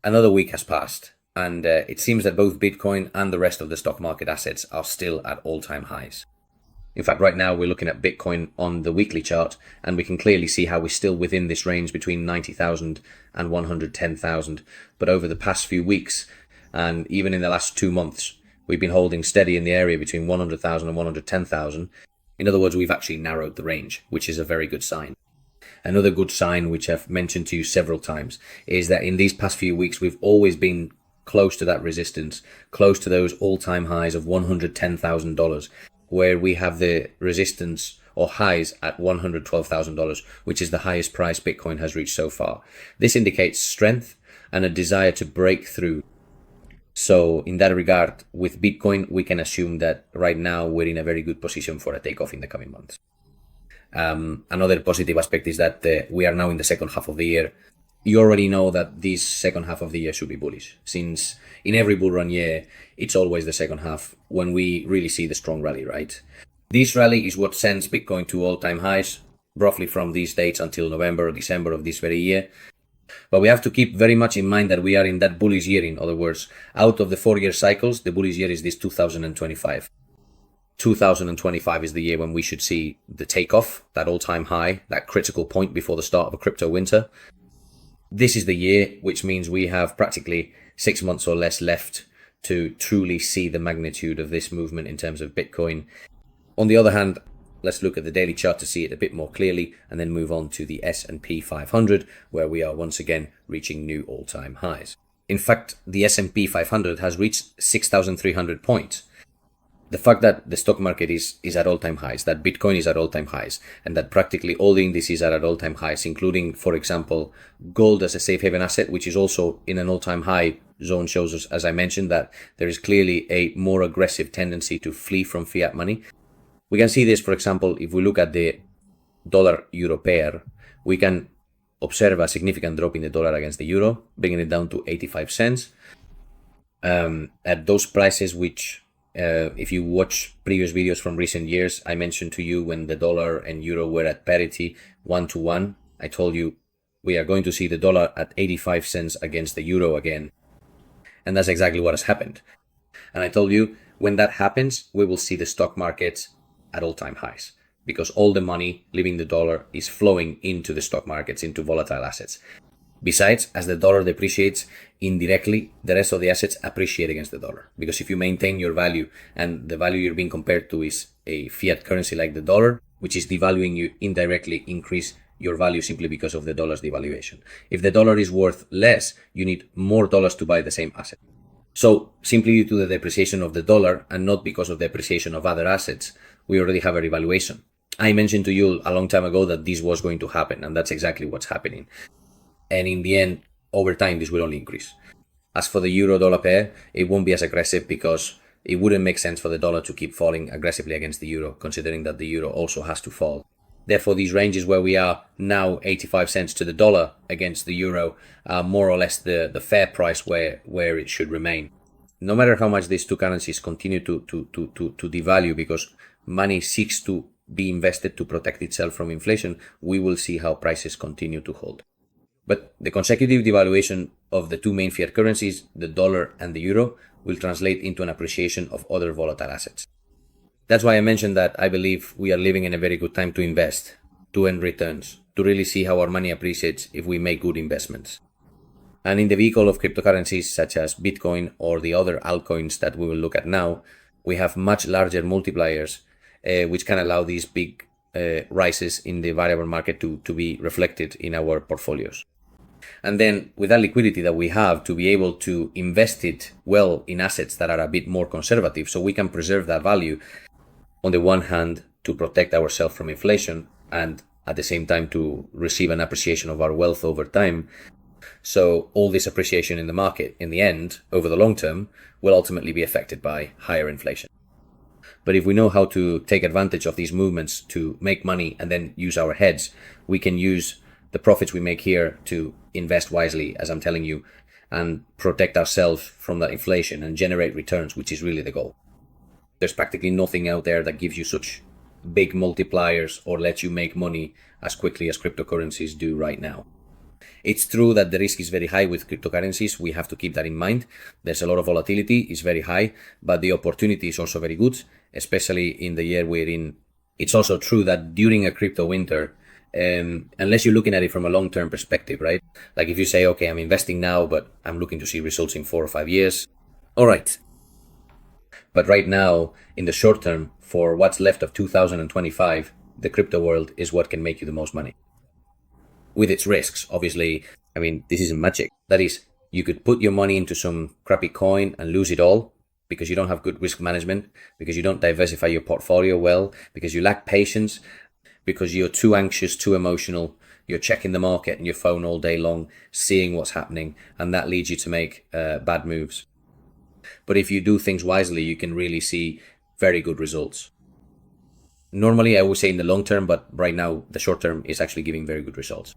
Another week has passed, and it seems that both Bitcoin and the rest of the stock market assets are still at all-time highs. In fact, right now we're looking at Bitcoin on the weekly chart, and we can clearly see how we're still within this range between 90,000 and 110,000. But over the past few weeks, and even in the last 2 months, we've been holding steady in the area between 100,000 and 110,000. In other words, we've actually narrowed the range, which is a very good sign. Another good sign, which I've mentioned to you several times, is that in these past few weeks, we've always been close to that resistance, close to those all-time highs of $110,000, where we have the resistance or highs at $112,000, which is the highest price Bitcoin has reached so far. This indicates strength and a desire to break through. So in that regard, with Bitcoin, we can assume that right now we're in a very good position for a takeoff in the coming months. Another positive aspect is that we are now in the second half of the year. You already know that this second half of the year should be bullish, since in every bull run year, it's always the second half when we really see the strong rally, right? This rally is what sends Bitcoin to all-time highs, roughly from these dates until November or December of this very year. But we have to keep very much in mind that we are in that bullish year. In other words, out of the 4-year cycles, the bullish year is this 2025. 2025 is the year when we should see the takeoff, that all-time high, that critical point before the start of a crypto winter. This is the year, which means we have practically 6 months or less left to truly see the magnitude of this movement in terms of Bitcoin. On the other hand, let's look at the daily chart to see it a bit more clearly, and then move on to the S&P 500, where we are once again reaching new all-time highs. In fact, the S&P 500 has reached 6,300 points. The fact that the stock market is at all-time highs, that Bitcoin is at all-time highs, and that practically all the indices are at all-time highs, including, for example, gold as a safe haven asset, which is also in an all-time high zone, shows us, as I mentioned, that there is clearly a more aggressive tendency to flee from fiat money. We can see this, for example, if we look at the dollar-euro pair, we can observe a significant drop in the dollar against the euro, bringing it down to 85 cents. At those prices which... if you watch previous videos from recent years, I mentioned to you when the dollar and euro were at parity 1-to-1, I told you we are going to see the dollar at 85 cents against the euro again. And that's exactly what has happened. And I told you when that happens, we will see the stock markets at all-time highs, because all the money leaving the dollar is flowing into the stock markets, into volatile assets. Besides, as the dollar depreciates, indirectly, the rest of the assets appreciate against the dollar. Because if you maintain your value, and the value you're being compared to is a fiat currency like the dollar, which is devaluing, you indirectly increase your value simply because of the dollar's devaluation. If the dollar is worth less, you need more dollars to buy the same asset. So, simply due to the depreciation of the dollar, and not because of the appreciation of other assets, we already have a revaluation. I mentioned to you a long time ago that this was going to happen, and that's exactly what's happening. And in the end, over time, this will only increase. As for the euro-dollar pair, it won't be as aggressive because it wouldn't make sense for the dollar to keep falling aggressively against the euro, considering that the euro also has to fall. Therefore, these ranges where we are now 85 cents to the dollar against the euro are more or less the fair price where it should remain. No matter how much these two currencies continue to devalue, because money seeks to be invested to protect itself from inflation, we will see how prices continue to hold. But the consecutive devaluation of the two main fiat currencies, the dollar and the euro, will translate into an appreciation of other volatile assets. That's why I mentioned that I believe we are living in a very good time to invest, to earn returns, to really see how our money appreciates if we make good investments. And in the vehicle of cryptocurrencies such as Bitcoin or the other altcoins that we will look at now, we have much larger multipliers, which can allow these big rises in the variable market to be reflected in our portfolios. And then with that liquidity that we have, to be able to invest it well in assets that are a bit more conservative, so we can preserve that value, on the one hand, to protect ourselves from inflation, and at the same time to receive an appreciation of our wealth over time. So all this appreciation in the market, in the end, over the long term, will ultimately be affected by higher inflation. But if we know how to take advantage of these movements to make money and then use our heads, we can use the profits we make here to invest wisely, as I'm telling you, and protect ourselves from that inflation and generate returns, which is really the goal. There's practically nothing out there that gives you such big multipliers or lets you make money as quickly as cryptocurrencies do right now. It's true that the risk is very high with cryptocurrencies. We have to keep that in mind. There's a lot of volatility, it's very high, but the opportunity is also very good, especially in the year we're in. It's also true that during a crypto winter, unless you're looking at it from a long-term perspective, right? Like if you say, okay, I'm investing now, but I'm looking to see results in 4 or 5 years. All right. But right now, in the short term, for what's left of 2025, the crypto world is what can make you the most money. With its risks, obviously, I mean, this isn't magic. That is, you could put your money into some crappy coin and lose it all because you don't have good risk management, because you don't diversify your portfolio well, because you lack patience, because you're too anxious, too emotional, you're checking the market and your phone all day long, seeing what's happening, and that leads you to make bad moves. But if you do things wisely, you can really see very good results. Normally, I would say in the long term, but right now, the short term is actually giving very good results.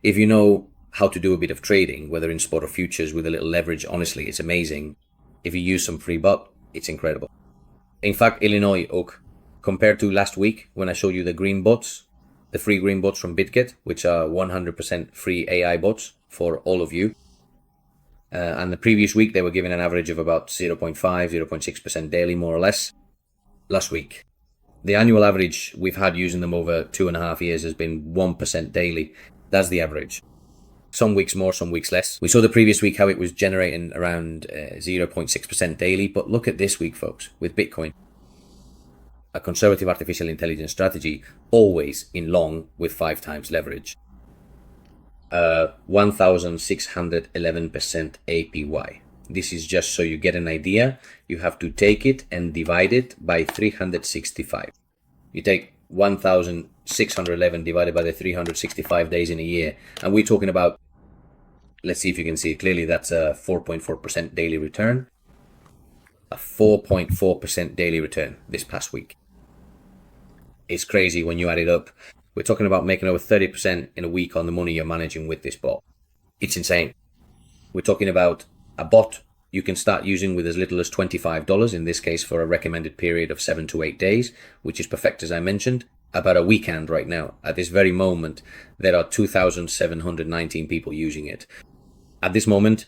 If you know how to do a bit of trading, whether in spot or futures with a little leverage, honestly, it's amazing. If you use some free bot, it's incredible. In fact, Illinois Oak, compared to last week when I showed you the green bots, the free green bots from BitGet, which are 100% free AI bots for all of you. And the previous week, they were given an average of about 0.5, 0.6% daily, more or less. Last week, the annual average we've had using them over 2.5 years has been 1% daily. That's the average. Some weeks more, some weeks less. We saw the previous week how it was generating around 0.6% daily. But look at this week, folks, with Bitcoin. A conservative artificial intelligence strategy, always in long with 5 times leverage. 1,611% APY. This is just so you get an idea. You have to take it and divide it by 365. You take 1,611 divided by the 365 days in a year. And we're talking about, let's see if you can see it clearly, that's a 4.4% daily return. A 4.4% daily return this past week. It's crazy when you add it up. We're talking about making over 30% in a week on the money you're managing with this bot. It's insane. We're talking about a bot you can start using with as little as $25, in this case for a recommended period of 7 to 8 days, which is perfect as I mentioned. About a weekend right now. At this very moment, there are 2,719 people using it. At this moment,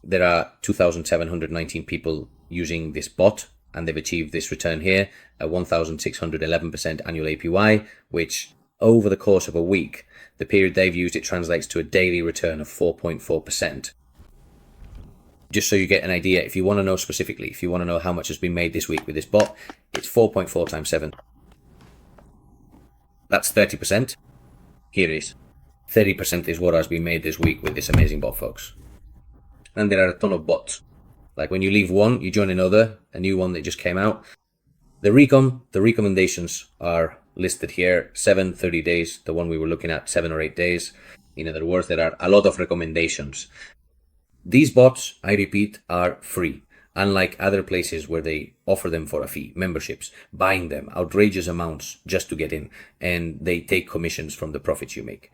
there are 2,719 people using this bot, and they've achieved this return here, a 1,611% annual APY, which over the course of a week, the period they've used it translates to a daily return of 4.4%. Just so you get an idea, if you want to know specifically, if you want to know how much has been made this week with this bot, it's 4.4 times 7. That's 30%. Here it is. 30% is what has been made this week with this amazing bot, folks. And there are a ton of bots. Like when you leave one, you join another, a new one that just came out. The recommendations are listed here, 7, 30 days, the one we were looking at, 7 or 8 days. In other words, there are a lot of recommendations. These bots, I repeat, are free, unlike other places where they offer them for a fee, memberships, buying them, outrageous amounts just to get in, and they take commissions from the profits you make.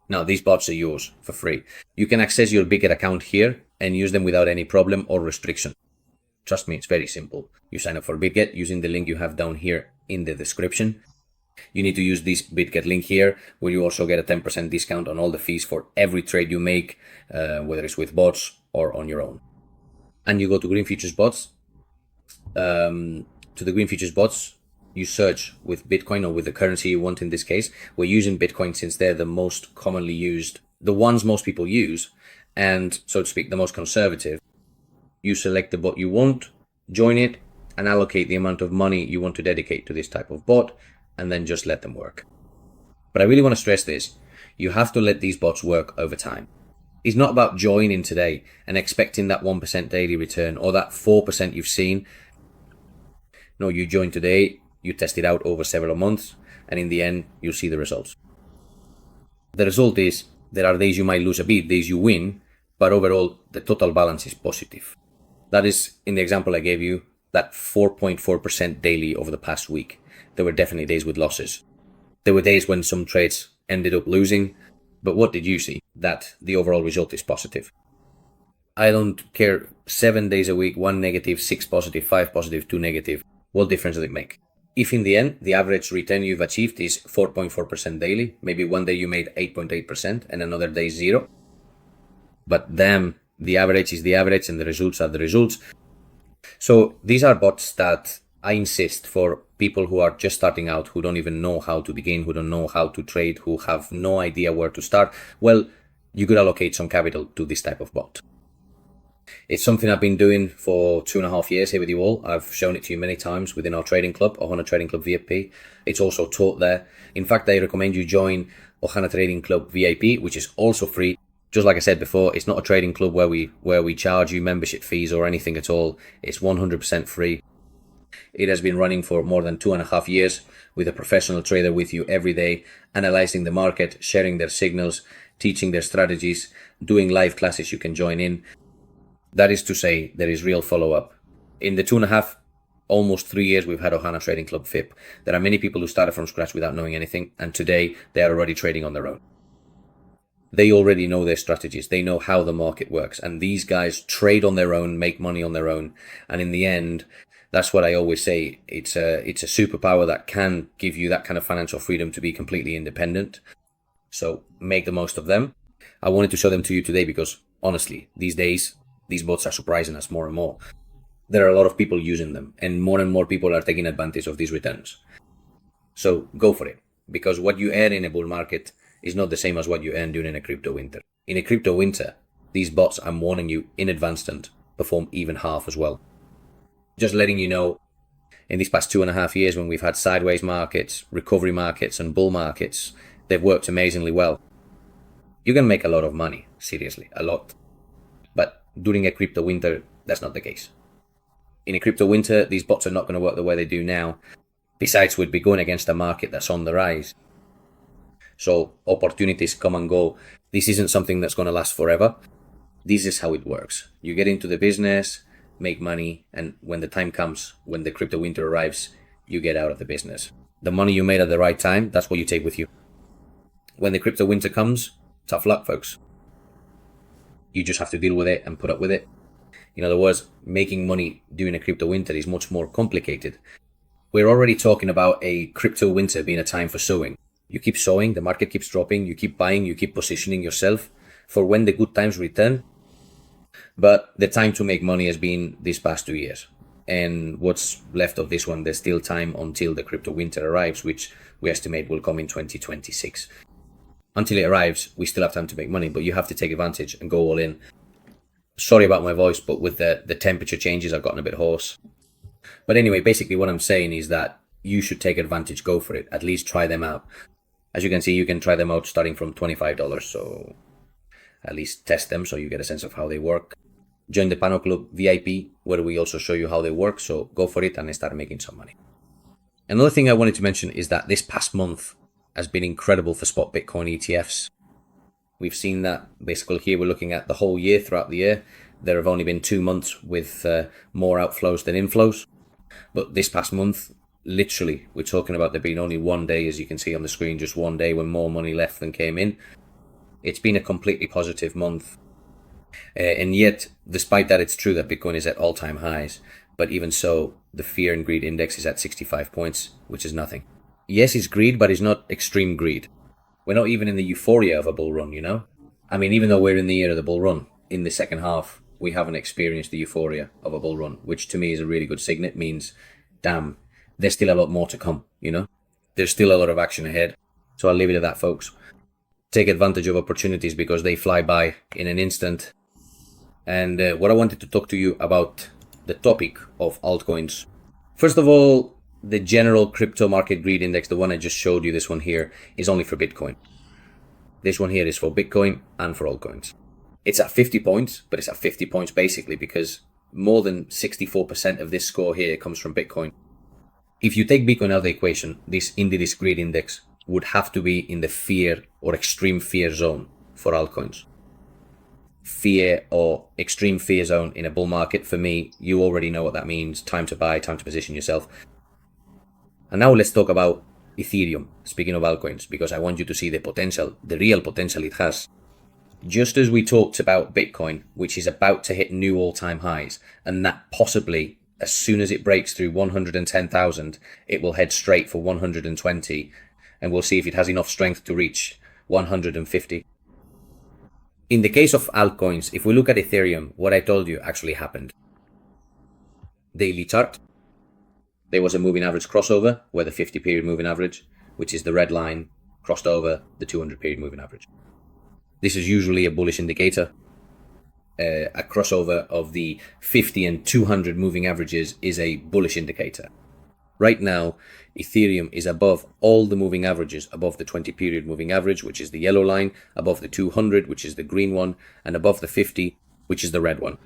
Now, these bots are yours for free. You can access your BitGet account here and use them without any problem or restriction. Trust me, it's very simple. You sign up for BitGet using the link you have down here in the description. You need to use this BitGet link here, where you also get a 10% discount on all the fees for every trade you make, whether it's with bots or on your own. And you go to Green Futures Bots. To the Green Futures Bots, you search with Bitcoin or with the currency you want in this case. We're using Bitcoin since they're the most commonly used, the ones most people use, and so to speak, the most conservative. You select the bot you want, join it, and allocate the amount of money you want to dedicate to this type of bot, and then just let them work. But I really want to stress this. You have to let these bots work over time. It's not about joining today and expecting that 1% daily return or that 4% you've seen. No, you join today, you test it out over several months, and in the end, you'll see the results. The result is there are days you might lose a bit, days you win, but overall, the total balance is positive. That is, in the example I gave you, that 4.4% daily over the past week. There were definitely days with losses. There were days when some trades ended up losing, but what did you see? That the overall result is positive. I don't care, 7 days a week, 1 negative, 6 positive, 5 positive, 2 negative. What difference does it make? If in the end, the average return you've achieved is 4.4% daily, maybe one day you made 8.8% and another day 0. But damn, the average is the average and the results are the results. So these are bots that I insist for people who are just starting out, who don't even know how to begin, who don't know how to trade, who have no idea where to start. Well, you could allocate some capital to this type of bot. It's something I've been doing for 2.5 years here with you all. I've shown it to you many times within our trading club, Ohana Trading Club VIP. It's also taught there. In fact, I recommend you join Ohana Trading Club VIP, which is also free. Just like I said before, it's not a trading club where we charge you membership fees or anything at all. It's 100% free. It has been running for more than 2.5 years with a professional trader with you every day, analyzing the market, sharing their signals, teaching their strategies, doing live classes you can join in. That is to say, there is real follow-up. In the 2.5, almost 3 years we've had Ohana Trading Club VIP, there are many people who started from scratch without knowing anything, and today they are already trading on their own. They already know their strategies. They know how the market works. And these guys trade on their own, make money on their own. And in the end, that's what I always say. It's a superpower that can give you that kind of financial freedom to be completely independent. So make the most of them. I wanted to show them to you today because honestly, these days, these bots are surprising us more and more. There are a lot of people using them and more people are taking advantage of these returns. So go for it, because what you earn in a bull market is not the same as what you earn during a crypto winter. In a crypto winter, these bots, I'm warning you in advance, perform even half as well. Just letting you know, in these past 2.5 years when we've had sideways markets, recovery markets and bull markets, they've worked amazingly well. You can make a lot of money, seriously, a lot. But during a crypto winter, that's not the case. In a crypto winter, these bots are not going to work the way they do now. Besides, we'd be going against a market that's on the rise. So opportunities come and go. This isn't something that's going to last forever. This is how it works. You get into the business, make money, and when the time comes, when the crypto winter arrives, you get out of the business. The money you made at the right time, that's what you take with you. When the crypto winter comes, tough luck, folks. You just have to deal with it and put up with it. In other words, making money during a crypto winter is much more complicated. We're already talking about a crypto winter being a time for sowing. You keep sowing, the market keeps dropping, you keep buying, you keep positioning yourself for when the good times return. But the time to make money has been these past 2 years. And what's left of this one, there's still time until the crypto winter arrives, which we estimate will come in 2026. Until it arrives, we still have time to make money, but you have to take advantage and go all in. Sorry about my voice, but with the temperature changes, I've gotten a bit hoarse. But anyway, basically what I'm saying is that you should take advantage, go for it, at least try them out. As you can see, you can try them out starting from $25, so at least test them so you get a sense of how they work. Join the Panel Club VIP, where we also show you how they work, so go for it and start making some money. Another thing I wanted to mention is that this past month has been incredible for spot Bitcoin ETFs. We've seen that basically here we're looking at the whole year, throughout the year. There have only been 2 months with more outflows than inflows. But this past month, literally, we're talking about there being only one day, as you can see on the screen, just one day when more money left than came in. It's been a completely positive month. And yet, despite that, it's true that Bitcoin is at all-time highs. But even so, the fear and greed index is at 65 points, which is nothing. Yes, it's greed, but it's not extreme greed. We're not even in the euphoria of a bull run, you know? I mean, even though we're in the year of the bull run, in the second half, we haven't experienced the euphoria of a bull run, which to me is a really good signal. It means, damn, there's still a lot more to come, you know? There's still a lot of action ahead. So I'll leave it at that, folks. Take advantage of opportunities because they fly by in an instant. And what I wanted to talk to you about the topic of altcoins. First of all, the general crypto market greed index, the one I just showed you, this one here, is only for Bitcoin. This one here is for Bitcoin and for altcoins. It's at 50 points, but it's at 50 points basically because more than 64% of this score here comes from Bitcoin. If you take Bitcoin out of the equation, this greed index would have to be in the fear or extreme fear zone for altcoins. Fear or extreme fear zone in a bull market, for me, you already know what that means. Time to buy, time to position yourself. And now let's talk about Ethereum, speaking of altcoins, because I want you to see the potential, the real potential it has. Just as we talked about Bitcoin, which is about to hit new all-time highs, and that possibly As soon as it breaks through 110,000, it will head straight for 120, and we'll see if it has enough strength to reach 150. In the case of altcoins, if we look at Ethereum, what I told you actually happened. Daily chart, there was a moving average crossover where the 50 period moving average, which is the red line, crossed over the 200 period moving average. This is usually a bullish indicator. A crossover of the 50 and 200 moving averages is a bullish indicator. Right now, Ethereum is above all the moving averages, above the 20 period moving average, which is the yellow line, above the 200, which is the green one, and above the 50, which is the red one.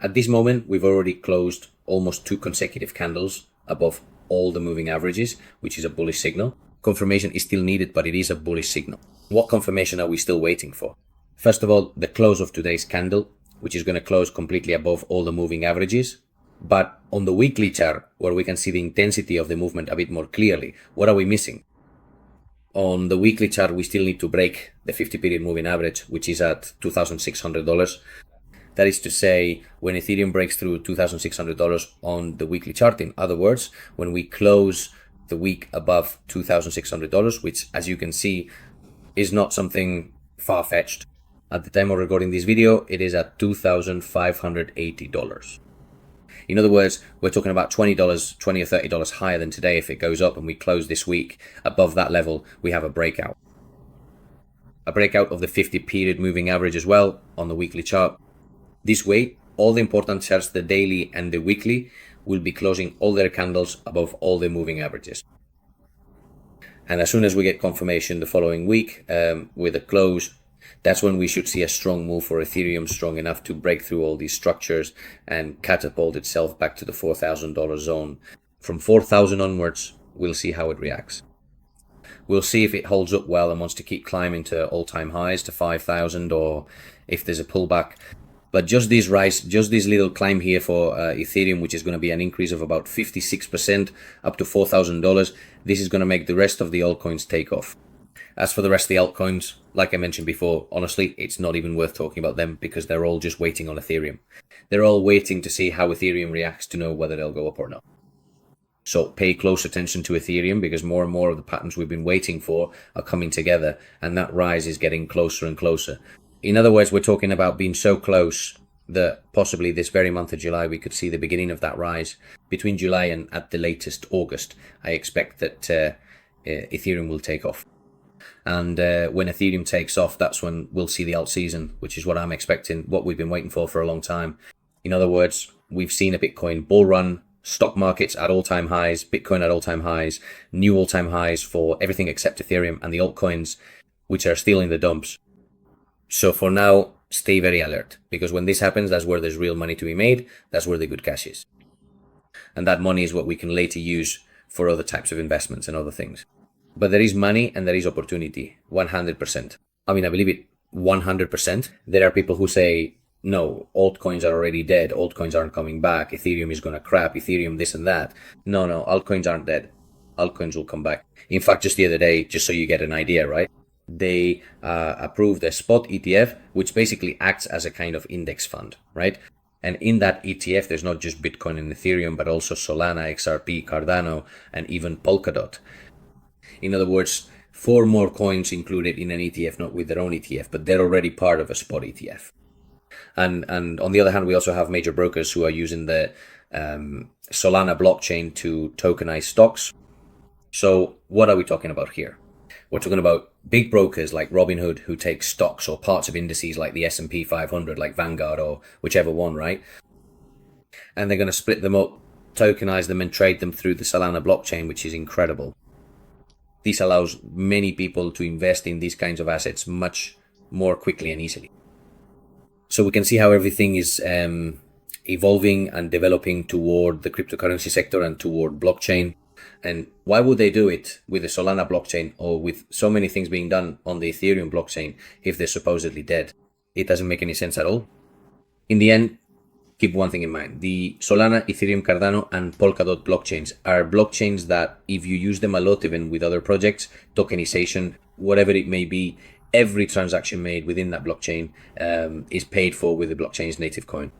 At this moment, we've already closed almost 2 consecutive candles above all the moving averages, which is a bullish signal. Confirmation is still needed, but it is a bullish signal. What confirmation are we still waiting for? First of all, the close of today's candle, which is going to close completely above all the moving averages. But on the weekly chart, where we can see the intensity of the movement a bit more clearly, what are we missing? On the weekly chart, we still need to break the 50 period moving average, which is at $2,600. That is to say, when Ethereum breaks through $2,600 on the weekly chart, in other words, when we close the week above $2,600, which, as you can see, is not something far-fetched. At the time of recording this video, it is at $2,580. In other words, we're talking about $20 or $30 higher than today. If it goes up and we close this week above that level, we have a breakout. A breakout of the 50 period moving average as well on the weekly chart. This way, all the important charts, the daily and the weekly, will be closing all their candles above all the moving averages. And as soon as we get confirmation the following week with a close, that's when we should see a strong move for Ethereum, strong enough to break through all these structures and catapult itself back to the $4,000 zone. From 4,000 onwards, we'll see how it reacts. We'll see if it holds up well and wants to keep climbing to all-time highs to 5,000, or if there's a pullback. But just this rise, just this little climb here for Ethereum, which is going to be an increase of about 56% up to $4,000, this is going to make the rest of the altcoins take off. As for the rest of the altcoins, like I mentioned before, honestly, it's not even worth talking about them because they're all just waiting on Ethereum. They're all waiting to see how Ethereum reacts to know whether they'll go up or not. So pay close attention to Ethereum, because more and more of the patterns we've been waiting for are coming together, and that rise is getting closer and closer. In other words, we're talking about being so close that possibly this very month of July, we could see the beginning of that rise. Between July and at the latest August, I expect that Ethereum will take off. And when Ethereum takes off, that's when we'll see the alt season, which is what I'm expecting, what we've been waiting for a long time. In other words, we've seen a Bitcoin bull run, stock markets at all-time highs, Bitcoin at all-time highs, new all-time highs for everything except Ethereum and the altcoins, which are still in the dumps. So for now, stay very alert, because when this happens, that's where there's real money to be made. That's where the good cash is. And that money is what we can later use for other types of investments and other things. But there is money and there is opportunity, 100%. I mean, I believe it 100%. There are people who say, no, altcoins are already dead. Altcoins aren't coming back. Ethereum is going to crap. Ethereum this and that. No, altcoins aren't dead. Altcoins will come back. In fact, just the other day, just so you get an idea, right? They approved a spot ETF, which basically acts as a kind of index fund, right? And in that ETF, there's not just Bitcoin and Ethereum, but also Solana, XRP, Cardano, and even Polkadot. In other words, 4 more coins included in an ETF, not with their own ETF, but they're already part of a spot ETF. And on the other hand, we also have major brokers who are using the Solana blockchain to tokenize stocks. So what are we talking about here? We're talking about big brokers like Robinhood who take stocks or parts of indices like the S&P 500, like Vanguard or whichever one, right? And they're going to split them up, tokenize them, and trade them through the Solana blockchain, which is incredible. This allows many people to invest in these kinds of assets much more quickly and easily. So we can see how everything is evolving and developing toward the cryptocurrency sector and toward blockchain. And why would they do it with the Solana blockchain or with so many things being done on the Ethereum blockchain if they're supposedly dead? It doesn't make any sense at all. In the end, keep one thing in mind. The Solana, Ethereum, Cardano, and Polkadot blockchains are blockchains that, if you use them a lot, even with other projects, tokenization, whatever it may be, every transaction made within that blockchain is paid for with the blockchain's native coin.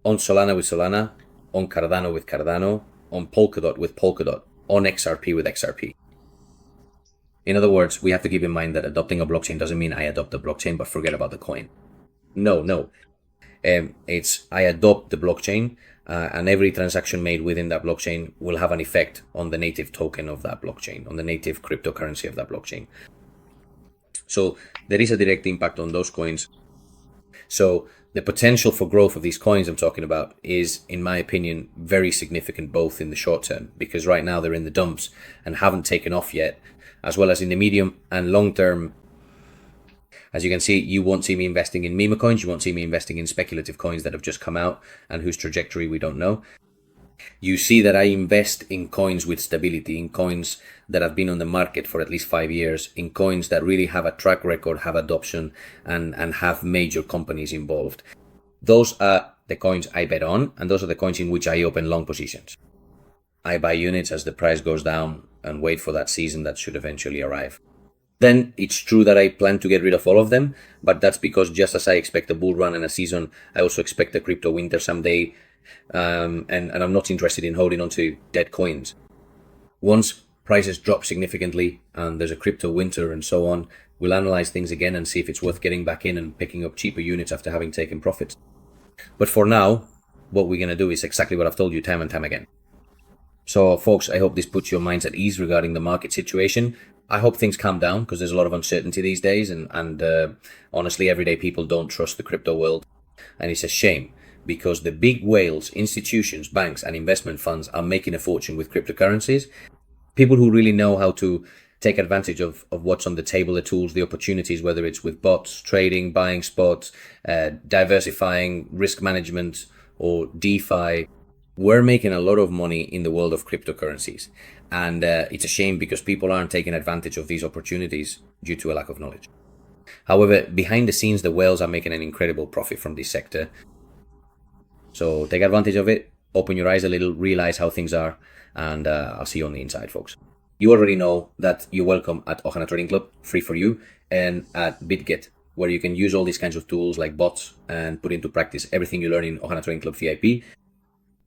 On Solana with Solana, on Cardano with Cardano, on Polkadot with Polkadot, on XRP with XRP. In other words, we have to keep in mind that adopting a blockchain doesn't mean I adopt the blockchain but forget about the coin. No. It's I adopt the blockchain, and every transaction made within that blockchain will have an effect on the native token of that blockchain, on the native cryptocurrency of that blockchain. So there is a direct impact on those coins. So the potential for growth of these coins I'm talking about is, in my opinion, very significant, both in the short term, because right now they're in the dumps and haven't taken off yet, as well as in the medium and long term. As you can see, you won't see me investing in meme coins. You won't see me investing in speculative coins that have just come out and whose trajectory we don't know. You see that I invest in coins with stability, in coins that have been on the market for at least 5 years, in coins that really have a track record, have adoption, and have major companies involved. Those are the coins I bet on, and those are the coins in which I open long positions. I buy units as the price goes down and wait for that season that should eventually arrive. Then it's true that I plan to get rid of all of them, but that's because just as I expect a bull run and a season, I also expect a crypto winter someday, and I'm not interested in holding on to dead coins. Once prices drop significantly and there's a crypto winter and so on, we'll analyze things again and see if it's worth getting back in and picking up cheaper units after having taken profits. But for now, what we're going to do is exactly what I've told you time and time again. So folks, I hope this puts your minds at ease regarding the market situation. I hope things calm down because there's a lot of uncertainty these days, and honestly, everyday people don't trust the crypto world. And it's a shame because the big whales, institutions, banks, and investment funds are making a fortune with cryptocurrencies. People who really know how to take advantage of what's on the table, the tools, the opportunities, whether it's with bots, trading, buying spots, diversifying, risk management, or DeFi. We're making a lot of money in the world of cryptocurrencies. And it's a shame because people aren't taking advantage of these opportunities due to a lack of knowledge. However, behind the scenes, the whales are making an incredible profit from this sector. So take advantage of it, open your eyes a little, realize how things are, and I'll see you on the inside, folks. You already know that you're welcome at Ohana Trading Club, free for you, and at BitGet, where you can use all these kinds of tools like bots and put into practice everything you learn in Ohana Trading Club VIP.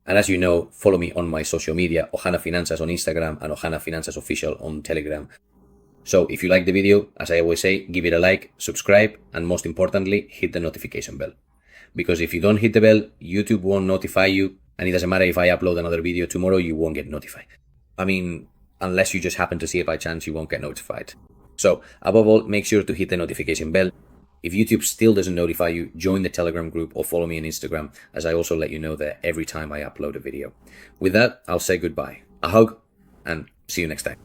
And as you know, follow me on my social media, Ohana Finanzas on Instagram and Ohana Finanzas Official on Telegram. So if you like the video, as I always say, give it a like, subscribe, and most importantly, hit the notification bell. Because if you don't hit the bell, YouTube won't notify you, and it doesn't matter if I upload another video tomorrow, you won't get notified. I mean, unless you just happen to see it by chance, you won't get notified. So above all, make sure to hit the notification bell. If YouTube still doesn't notify you, join the Telegram group or follow me on Instagram, as I also let you know there every time I upload a video. With that, I'll say goodbye. A hug, and see you next time.